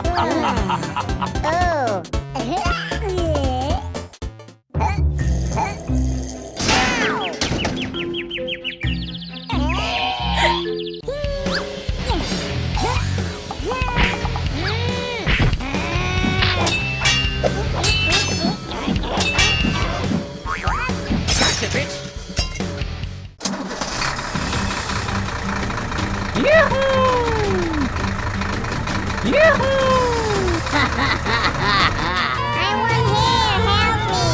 Oh. Gotcha, bitch! I want hair, help me!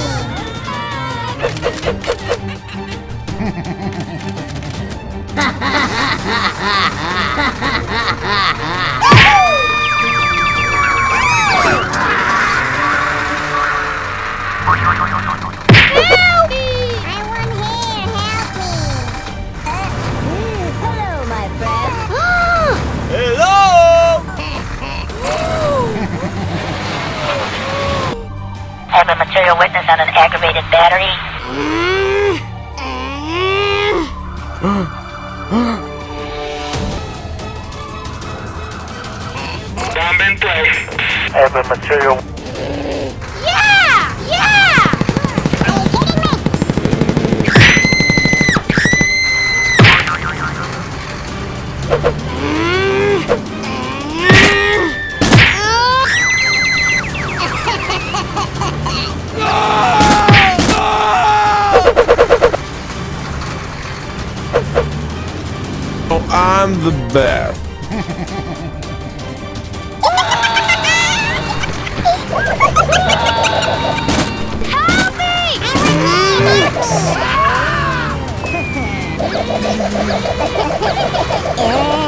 Help me! I want hair, help me! Hello, my friend. Hello! Have a material witness on an aggravated battery. Bomb in place. Have a material. Yeah! Yeah! Are you kidding me? Oh, I'm the best. Help me! I want hair!